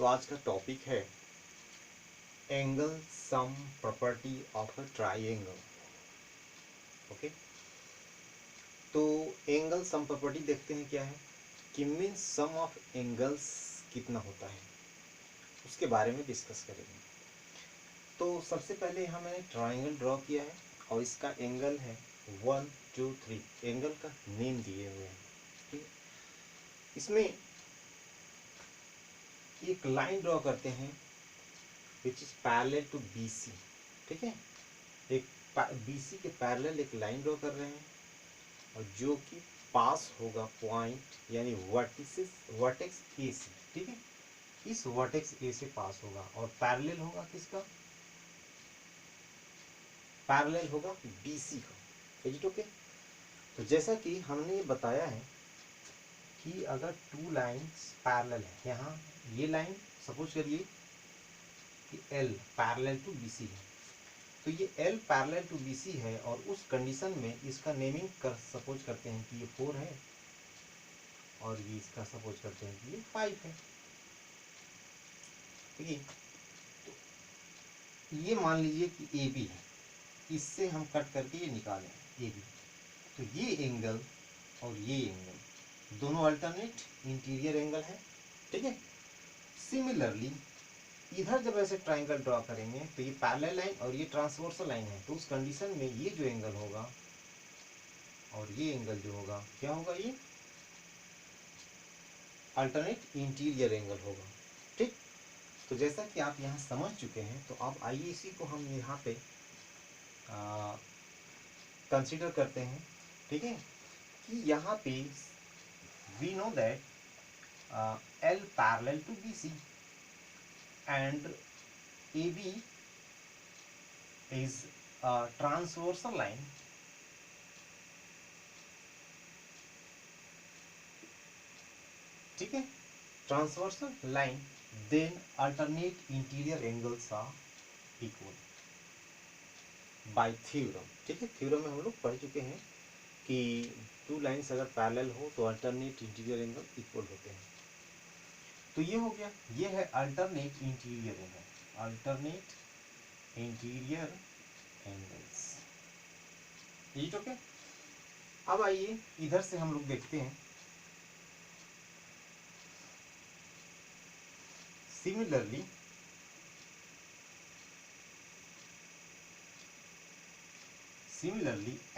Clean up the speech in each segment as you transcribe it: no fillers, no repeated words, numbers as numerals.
तो आज का टॉपिक है angle sum property of a triangle. Okay, तो एंगल सम प्रॉपर्टी देखते हैं क्या है कि मीन्स सम ऑफ एंगल्स कितना होता है, उसके बारे में डिस्कस करेंगे। तो सबसे पहले यहाँ मैंने ट्राइंगल ड्रॉ किया है और इसका एंगल है 1 2 3। एंगल का नेम दिए हुए हैं। ठीक है, इसमें एक लाइन ड्रॉ करते हैं which is parallel to BC। ठीक है, एक BC के पैरेलल एक लाइन ड्रॉ कर रहे हैं और जो कि पास होगा पॉइंट यानी वर्टेक्स ए से। ठीक है, इस वर्टेक्स ए से पास होगा और पैरेलल होगा किसका, पैरेलल होगा BC का। Is it okay? तो जैसा कि हमने ये बताया है कि अगर टू लाइंस पैरेलल है, यहाँ ये लाइन सपोज करिए कि L पैरेलल टू BC है, तो ये L पैरेलल टू BC है और उस कंडीशन में इसका नेमिंग कर सपोज करते हैं कि ये 4 है और ये इसका सपोज करते हैं कि ये 5 है। ठीक है, तो ये मान लीजिए कि AB है, इससे हम कट करके ये निकालें AB। तो ये एंगल और ये एंगल दोनों अल्टरनेट इंटीरियर एंगल है। ठीक है, सिमिलरली इधर जब ऐसे ट्राइंगल ड्रॉ करेंगे तो ये पैरेलल लाइन और ये ट्रांसवर्सल लाइन है, तो उस कंडीशन में ये जो एंगल होगा और ये एंगल जो होगा क्या होगा, ये अल्टरनेट इंटीरियर एंगल होगा। ठीक, तो जैसा कि आप यहाँ समझ चुके हैं, तो अब आइए इसी को हम यहाँ पे कंसीडर करते हैं। ठीक है, कि यहाँ पे we know that L parallel to BC and AB is a transversal line. ठीक है, transversal line, then alternate interior angles are equal by theorem. ठीक है, थ्योरम में हम लोग पढ़ चुके हैं कि टू लाइंस अगर पैरेलल हो तो अल्टरनेट इंटीरियर एंगल इक्वल होते हैं। तो ये हो गया, ये है alternate interior angle, alternate interior angles. Is okay? अब आइए इधर से हम लोग देखते हैं, similarly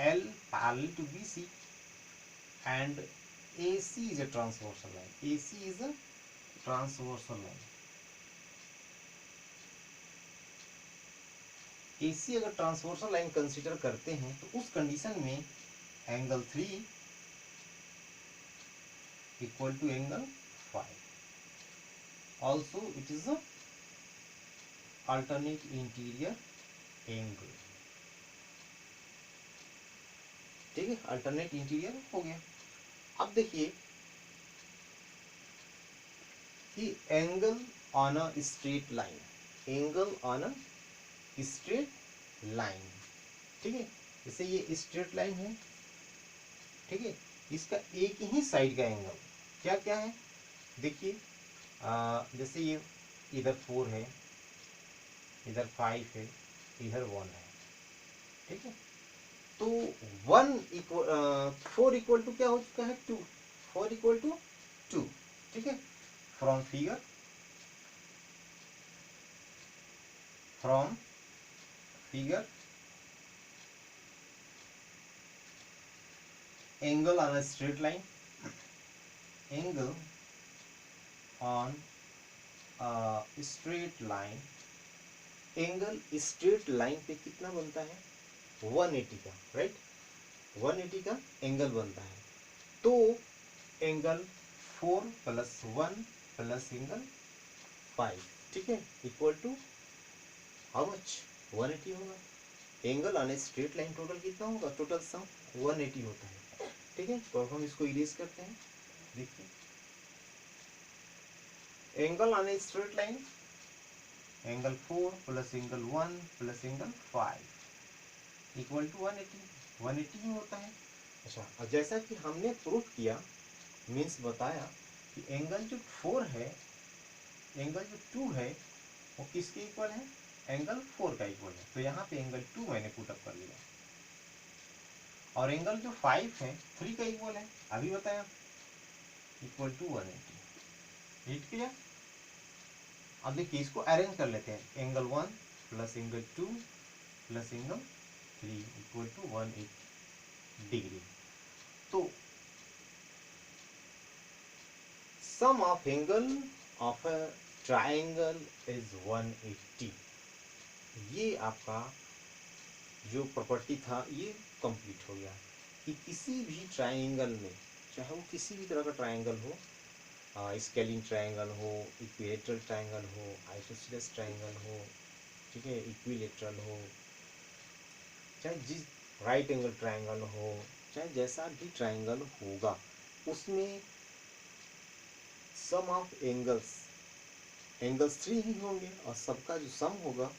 L parallel to BC and AC is a transversal line. AC is a transversal line. AC अगर ट्रांसवर्सल लाइन कंसीडर करते हैं तो उस कंडीशन में angle 3 equal to angle 5. Also it is a alternate interior angle. ठीक है, alternate interior हो गया। अब देखिए कि angle on a straight line, angle on a straight line. ठीक है, जैसे ये स्ट्रेट लाइन है, ठीक है, इसका एक ही साइड का एंगल क्या क्या है, देखिए जैसे ये इधर 4 है, इधर 5 है, इधर 1 है। ठीक है, तो 4 इक्वल टू क्या हो चुका है, 2। 4 इक्वल टू 2। ठीक है, from figure, angle on a straight line, angle on a straight line, angle straight line पे कितना बनता है, 180 का, राइट, 180 का एंगल बनता है। तो एंगल 4 प्लस 1 प्लस एंगल 5, ठीक है, इक्वल टू हाउ मच, 180 होगा। Angle on a straight line total कितना होगा, टोटल सम 180 होता है। ठीक है, तो अब हम इसको इरेज करते हैं। देखिए angle on a straight line, angle 4 plus angle 1 plus angle 5 equal to 180 ही होता है। अच्छा, और जैसा कि हमने प्रूफ किया, मीन्स बताया कि एंगल जो 4 है एंगल जो 2 है वो किसके इक्वल है, एंगल 4 का इक्वल है, तो यहाँ पे एंगल 2 मैंने पुटअप कर लिया। और एंगल जो 5 है 3 का इक्वल है, अभी बताया, इक्वल टू 180। It clear. अब देखिए इसको अरेंज कर लेते हैं, angle 1 plus angle 2 plus angle 3 equal to 180 degree. तो sum of angle of a triangle is 180। ये आपका जो प्रॉपर्टी था ये कंप्लीट हो गया कि किसी भी ट्राइंगल में, चाहे वो किसी भी तरह का ट्राइंगल हो, स्केलिंग ट्राइंगल हो, इक्विलेटरल ट्राइंगल हो, आइसोसेलेस ट्राइंगल हो, ठीक है, इक्विलेटरल हो, चाहे जिस राइट एंगल ट्राइंगल हो, चाहे जैसा भी ट्राइंगल होगा, उसमें सम ऑफ एंगल्स 3 ही होंगे और सबका जो सम होगा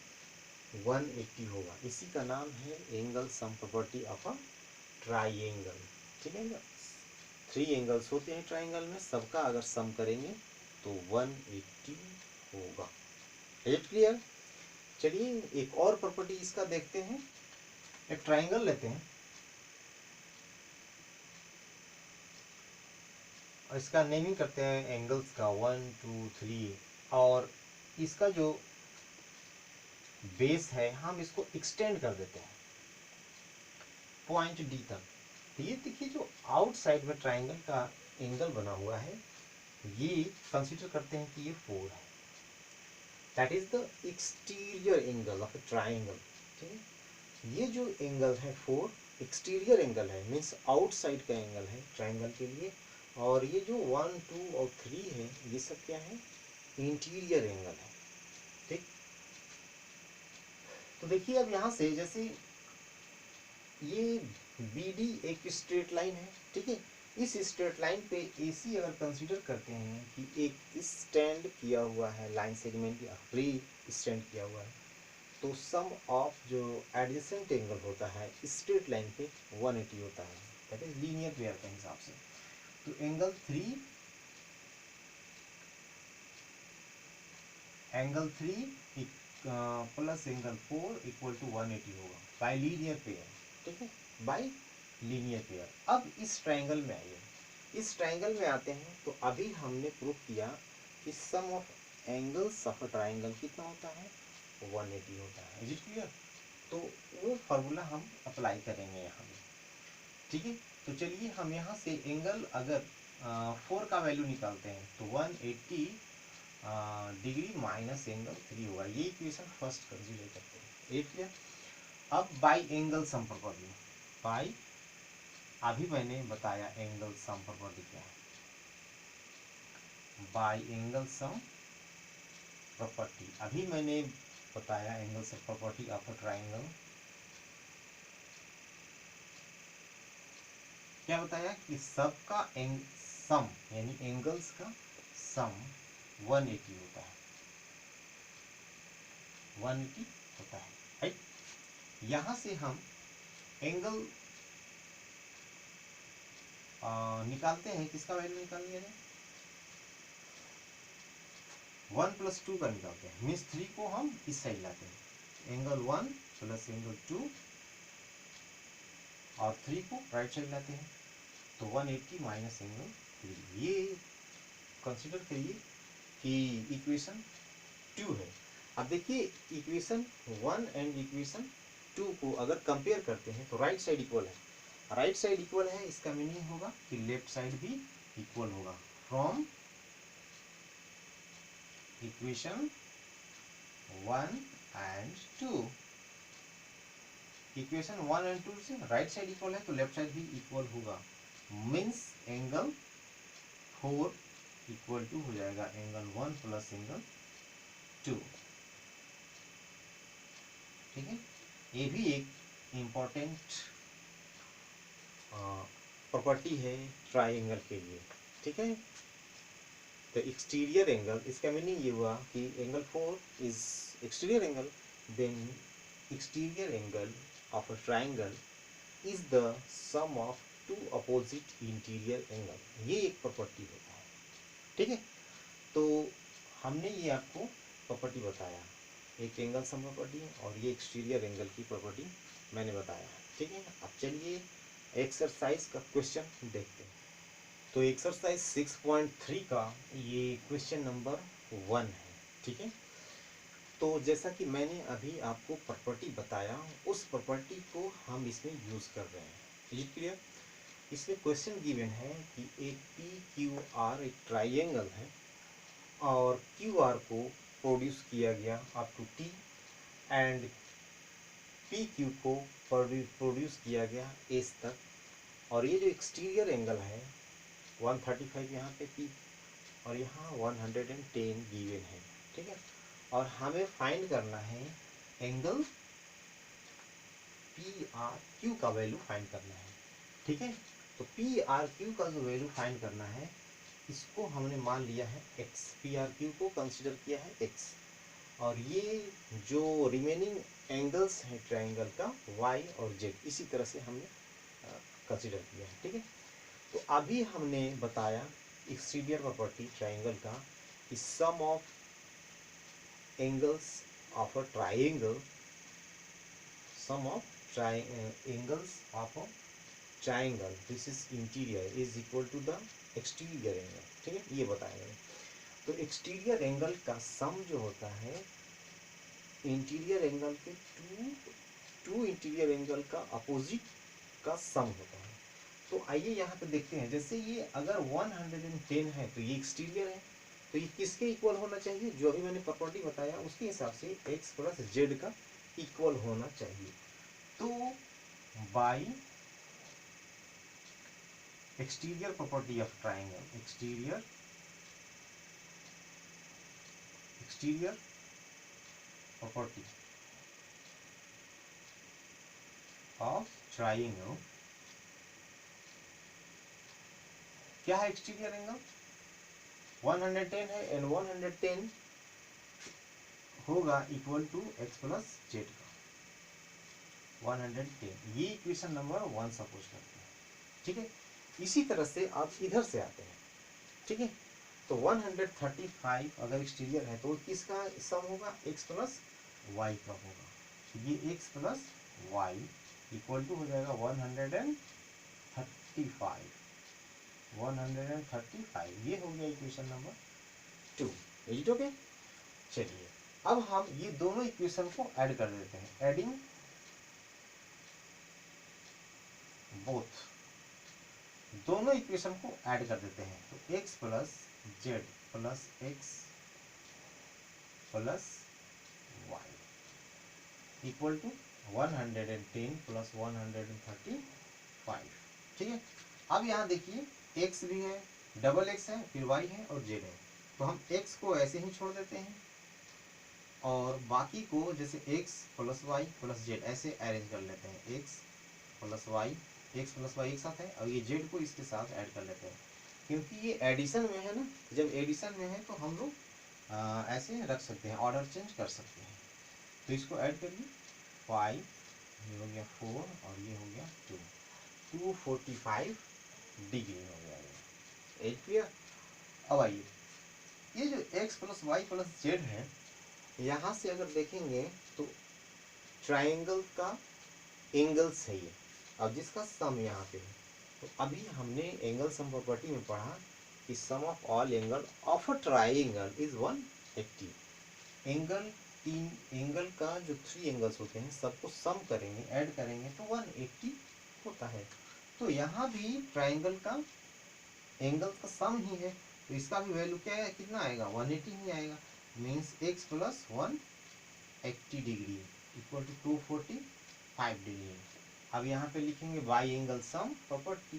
180 होगा। इसी का नाम है angle sum property of a triangle. ठीक है ना, 3 एंगल्स होते हैं ट्राइंगल में, सबका अगर सम करेंगे तो 180 होगा। It clear. चलिए एक और प्रॉपर्टी इसका देखते हैं। एक ट्राइंगल लेते हैं और इसका नेमिंग करते हैं एंगल्स का 1 2 3, और इसका जो बेस है हम इसको एक्सटेंड कर देते हैं पॉइंट डी तक। तो ये देखिए जो आउटसाइड में ट्राइंगल का एंगल बना हुआ है, ये कंसीडर करते हैं कि ये 4 है, that is the exterior angle of A triangle. ठीक है, ये जो एंगल है 4 एक्सटीरियर एंगल है, मीन्स आउटसाइड का एंगल है ट्राइंगल के लिए, और ये जो 1 2 और 3 है ये सब क्या है, इंटीरियर एंगल है। ठीक, तो देखिए अब यहाँ से जैसे ये BD एक स्ट्रेट लाइन है, ठीक है, इस स्ट्रेट लाइन पे AC अगर कंसीडर करते हैं कि एक स्टैंड किया हुआ है लाइन सेगमेंट या फ्री स्टैंड किया हुआ है, तो सम ऑफ जो एडजेसेंट एंगल होता है स्ट्रेट लाइन पे 180 होता है, दैट इज लीनियर पेयर के हिसाब से। तो angle 3 plus angle 4 equal to 180 होगा बाय लीनियर पेयर। ठीक है, बाय लीनियर पेयर। अब इस ट्राइंगल में आइए, इस ट्राइंगल में आते हैं तो अभी हमने प्रूफ किया कि sum of angles of a triangle कितना होता है, 180 होता है। Is it clear. तो वो फार्मूला हम अप्लाई करेंगे यहाँ पे। ठीक है, तो चलिए हम यहाँ से एंगल अगर 4 का वैल्यू निकालते हैं तो 180 डिग्री माइनस एंगल 3 होगा। ये इक्वेशन फर्स्ट कंसीडर करते हैं। एक क्लियर। अब by angle sum property, by, अभी मैंने बताया एंगल सम प्रॉपर्टी क्या है, बाई एंगल सम प्रॉपर्टी अभी मैंने बताया angle sum property of a triangle. क्या बताया कि सबका सम यानी एंगल्स का सम 180 होता है, 180 होता है, राइट। यहाँ से हम एंगल निकालते हैं, किसका वैल्यू निकालेंगे, 1 प्लस 2 का निकालते हैं, मीन्स 3 को हम इस साइड लाते हैं, एंगल 1 प्लस एंगल 2 और 3 को राइट साइड लाते हैं, तो 180 माइनस एंगल 3। ये कंसिडर करिए कि इक्वेशन 2 है। अब देखिए इक्वेशन 1 एंड इक्वेशन 2 को अगर कंपेयर करते हैं तो राइट साइड इक्वल है, राइट साइड इक्वल है, इसका मीनिंग होगा कि लेफ्ट साइड भी इक्वल होगा। From equation 1 and 2, equation 1 and 2 से राइट साइड इक्वल है तो लेफ्ट साइड भी इक्वल होगा, मीन्स एंगल 4 इक्वल टू हो जाएगा एंगल 1 प्लस एंगल 2। ठीक है, ये भी एक इम्पॉर्टेंट प्रॉपर्टी है ट्राइंगल के लिए। ठीक है, तो एक्सटीरियर एंगल, इसका मीनिंग ये हुआ कि angle 4 is exterior angle, then exterior angle of a triangle is the sum of two opposite interior angle. ये एक प्रॉपर्टी होता है। ठीक है, तो हमने ये आपको प्रॉपर्टी बताया, एक एंगल सम प्रॉपर्टी और ये एक्सटीरियर एंगल की प्रॉपर्टी मैंने बताया, ठीक है। अब चलिए एक्सरसाइज का क्वेश्चन देखते हैं। तो एक्सरसाइज 6.3 का ये क्वेश्चन नंबर 1 है, ठीक है। तो जैसा कि मैंने अभी आपको प्रॉपर्टी बताया, उस प्रॉपर्टी को हम इसमें यूज़ कर रहे हैं। Is it clear? इसमें क्वेश्चन गिवन है कि एक पी क्यू आर एक ट्राइंगल है और क्यू आर को प्रोड्यूस किया गया up to T and P Q को प्रोड्यूस किया गया एस तक, और ये जो एक्सटीरियर एंगल है 135 यहाँ पे पी और यहाँ 110 गिवन है, ठीक है। और हमें फाइंड करना है एंगल पी आर क्यू का वैल्यू फाइंड करना है, ठीक है। तो पी आर क्यू का जो वैल्यू फाइंड करना है, इसको हमने मान लिया है x, पी आर क्यू को कंसिडर किया है x, और ये जो रिमेनिंग एंगल्स हैं ट्रायंगल का y और z, इसी तरह से हमने कंसिडर किया है, ठीक है। तो अभी हमने बताया एक्सटीरियर प्रॉपर्टी ट्रायंगल का कि sum of angles of a triangle, sum of angles of a triangle, this is interior is equal to the exterior angle, ठीक है, ये बताया मैंने। तो एक्सटीरियर एंगल का सम जो होता है इंटीरियर एंगल के टू इंटीरियर एंगल का अपोजिट का सम होता है। तो आइए यहाँ पे देखते हैं, जैसे ये अगर 110 है तो ये एक्सटीरियर है, तो ये किसके इक्वल होना चाहिए? जो अभी मैंने प्रॉपर्टी बताया उसके हिसाब से x प्लस जेड का इक्वल होना चाहिए। तो by exterior property of triangle, exterior property of triangle, क्या है एक्सटीरियर एंगल 110 है एंड 110 होगा equal to x plus Z का 110, ये इक्वेशन नंबर 1 सपोज करते हैं, ठीक है। इसी तरह से आप इधर से आते हैं, ठीक है। तो 135 अगर एक्सटीरियर है तो किसका सम होगा? x प्लस वाई का होगा, तो ये x plus Y equal to हो जाएगा 135, ये हो गया equation number 2। Is it okay? चलिए अब हम ये दोनों इक्वेशन को ऐड कर देते हैं, एडिंग बोथ, दोनों इक्वेशन को ऐड कर देते हैं। तो x plus Z plus x plus Y equal to 110 plus 135, ठीक है। अब यहाँ देखिए x भी है, डबल x है, फिर y है और z है, तो हम x को ऐसे ही छोड़ देते हैं और बाकी को जैसे x plus Y plus Z ऐसे अरेंज कर लेते हैं, x प्लस वाई एक साथ है और ये z को इसके साथ ऐड कर लेते हैं, क्योंकि ये एडिशन में है ना, जब एडिशन में है तो हम लोग ऐसे रख सकते हैं, ऑर्डर चेंज कर सकते हैं। तो इसको ऐड करिए, 5, ये हो गया 4 और ये हो गया 245 डिग्री हो गया ये, एट क्लियर। अब आइए ये जो x plus Y plus Z है, यहाँ से अगर देखेंगे तो ट्राइंगल का एंगल्स है ये, अब जिसका सम यहाँ पे है। तो अभी हमने एंगल सम प्रॉपर्टी में पढ़ा कि sum of all angle of a triangle is 180। Angle तीन एंगल का जो 3 एंगल्स होते हैं सबको सम करेंगे, ऐड करेंगे तो 180 होता है। तो यहाँ भी ट्राइंगल का एंगल का सम ही है, तो इसका भी वैल्यू क्या है, कितना आएगा? 180 ही आएगा। Means x plus 180 degree equal to 245 degree. अब यहाँ पे लिखेंगे by angle sum property,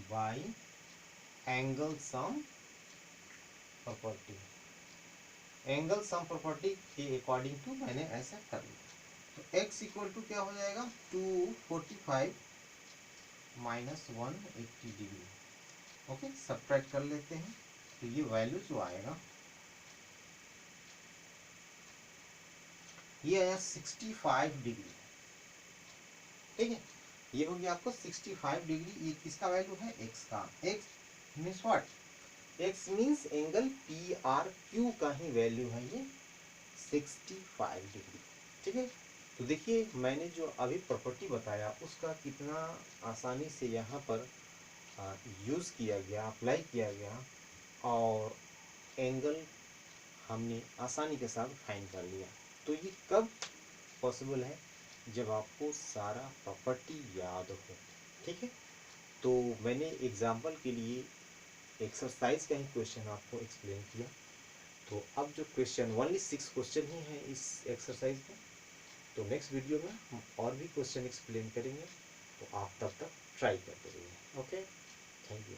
by angle sum property, angle sum property के अकॉर्डिंग टू मैंने ऐसा कर लिया। तो x इक्वल टू क्या हो जाएगा? 245 माइनस 180 डिग्री, ओके, सब्ट्रैक्ट कर लेते हैं। तो ये वैल्यू जो आएगा ये आया 65 डिग्री, ठीक है। ये हो गया आपको 65 डिग्री, ये किसका वैल्यू है? x का। x means what? X means angle P R Q का ही वैल्यू है ये 65 डिग्री। ठीक है, तो देखिए मैंने जो अभी प्रॉपर्टी बताया उसका कितना आसानी से यहाँ पर यूज़ किया गया, अप्लाई किया गया, और एंगल हमने आसानी के साथ फाइंड कर लिया। तो ये कब पॉसिबल है? जब आपको सारा प्रॉपर्टी याद हो। ठीक है, तो मैंने एग्जाम्पल के लिए एक्सरसाइज का ही क्वेश्चन आपको एक्सप्लेन किया। तो अब जो क्वेश्चन ओनली 6 क्वेश्चन ही हैं इस एक्सरसाइज में, तो नेक्स्ट वीडियो में हम और भी क्वेश्चन एक्सप्लेन करेंगे। तो आप तब तक ट्राई करते रहिए। Okay, thank you.